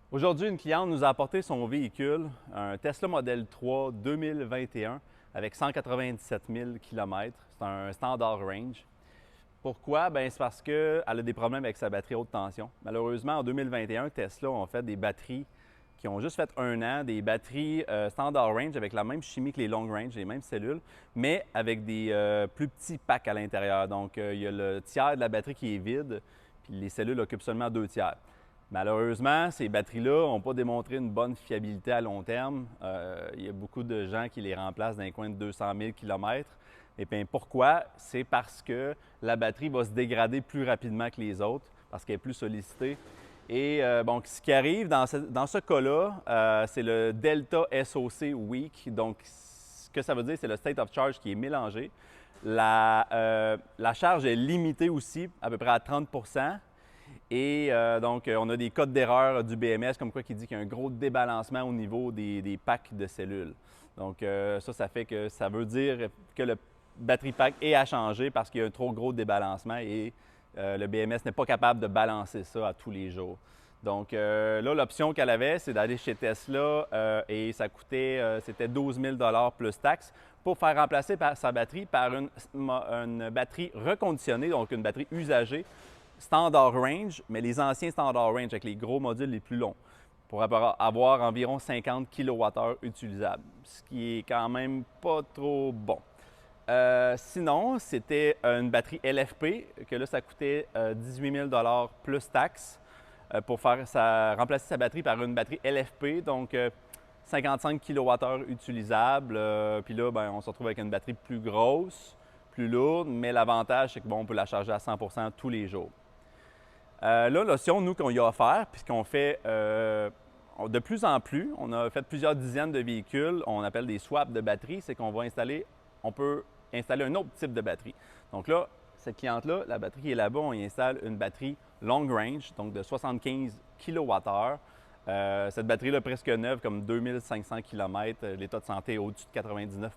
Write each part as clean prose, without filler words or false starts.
Aujourd'hui, une cliente nous a apporté son véhicule, un Tesla Model 3 2021 avec 197 000 km. C'est un standard range. Pourquoi? Bien, c'est parce qu'elle a des problèmes avec sa batterie haute tension. Malheureusement, en 2021, Tesla ont fait des batteries qui ont juste fait 1 an, des batteries standard range avec la même chimie que les long range, les mêmes cellules, mais avec des plus petits packs à l'intérieur. Donc, il y a le tiers de la batterie qui est vide, puis les cellules occupent seulement 2 tiers. Malheureusement, ces batteries-là n'ont pas démontré une bonne fiabilité à long terme. Il y a beaucoup de gens qui les remplacent dans les coins de 200 000 km. Et bien pourquoi? C'est parce que la batterie va se dégrader plus rapidement que les autres, parce qu'elle est plus sollicitée. Et bon, ce qui arrive dans ce cas-là, c'est le Delta SOC Weak. Donc, ce que ça veut dire, c'est le state of charge qui est mélangé. La charge est limitée aussi, à peu près à 30 et donc, on a des codes d'erreur du BMS comme quoi qui dit qu'il y a un gros débalancement au niveau des packs de cellules. Donc, ça fait que ça veut dire que le batterie pack est à changer parce qu'il y a un trop gros débalancement et le BMS n'est pas capable de balancer ça à tous les jours. Donc, là, l'option qu'elle avait, c'est d'aller chez Tesla et ça coûtait, c'était 12 000 plus taxes pour faire remplacer sa batterie par une batterie reconditionnée, donc une batterie usagée standard range, mais les anciens standard range avec les gros modules les plus longs pour avoir environ 50 kWh utilisables, ce qui est quand même pas trop bon. Sinon, c'était une batterie LFP, que là, ça coûtait 18 000 plus taxes pour remplacer sa batterie par une batterie LFP, donc 55 kWh utilisables. Puis là, ben, on se retrouve avec une batterie plus grosse, plus lourde, mais l'avantage, c'est que bon, on peut la charger à 100 tous les jours. Là, l'option, nous, qu'on y a offert, puisqu'on fait de plus en plus, on a fait plusieurs dizaines de véhicules, on appelle des swaps de batterie, c'est qu'on on peut installer un autre type de batterie. Donc là, cette cliente-là, la batterie qui est là-bas, on y installe une batterie long range, donc de 75 kWh. Cette batterie-là, presque neuve, comme 2500 km, l'état de santé est au-dessus de 99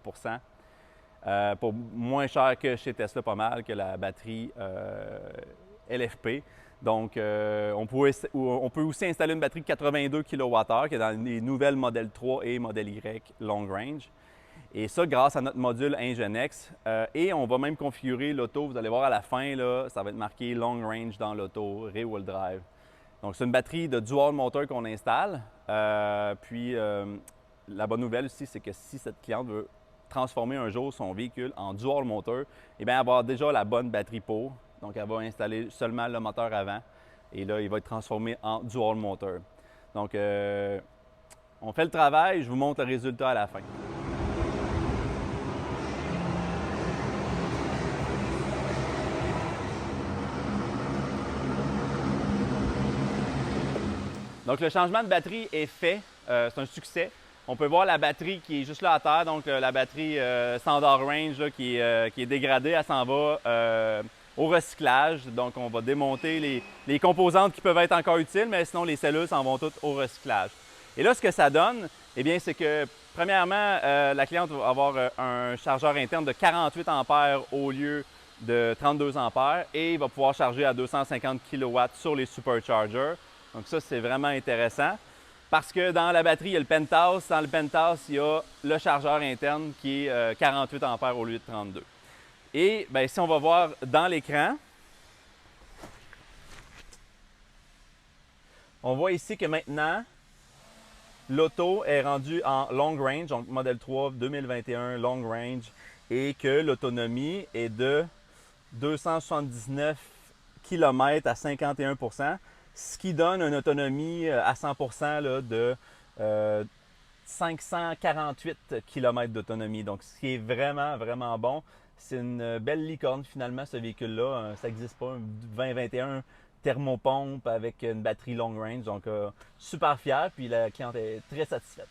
pour moins cher que chez Tesla, pas mal, que la batterie LFP. Donc, on peut aussi installer une batterie de 82 kWh qui est dans les nouvelles Model 3 et Model Y Long Range. Et ça, grâce à notre module Nginx. Et on va même configurer l'auto. Vous allez voir à la fin, là, ça va être marqué Long Range dans l'auto, Rear-Wheel Drive. Donc, c'est une batterie de dual motor qu'on installe. Puis, la bonne nouvelle aussi, c'est que si cette cliente veut transformer un jour son véhicule en dual motor, eh bien, elle va avoir déjà la bonne batterie pour. Donc, elle va installer seulement le moteur avant et là, il va être transformé en dual motor. Donc, on fait le travail, je vous montre le résultat à la fin. Donc, le changement de batterie est fait. C'est un succès. On peut voir la batterie qui est juste là à terre, donc la batterie standard range là, qui est dégradée, elle s'en va au recyclage. Donc, on va démonter les composantes qui peuvent être encore utiles, mais sinon, les cellules s'en vont toutes au recyclage. Et là, ce que ça donne, eh bien, c'est que, premièrement, la cliente va avoir un chargeur interne de 48 ampères au lieu de 32 ampères et il va pouvoir charger à 250 kW sur les superchargers. Donc ça, c'est vraiment intéressant parce que dans la batterie, il y a le penthouse. Dans le penthouse, il y a le chargeur interne qui est 48 ampères au lieu de 32. Et bien, si on va voir dans l'écran, on voit ici que maintenant, l'auto est rendue en long range, donc Model 3 2021 long range, et que l'autonomie est de 279 km à 51 ce qui donne une autonomie à 100 là, de 548 km d'autonomie. Donc, ce qui est vraiment, vraiment bon. C'est une belle licorne finalement, ce véhicule-là. Ça n'existe pas, un 2021 thermopompe avec une batterie long range. Donc, super fier. Puis la cliente est très satisfaite.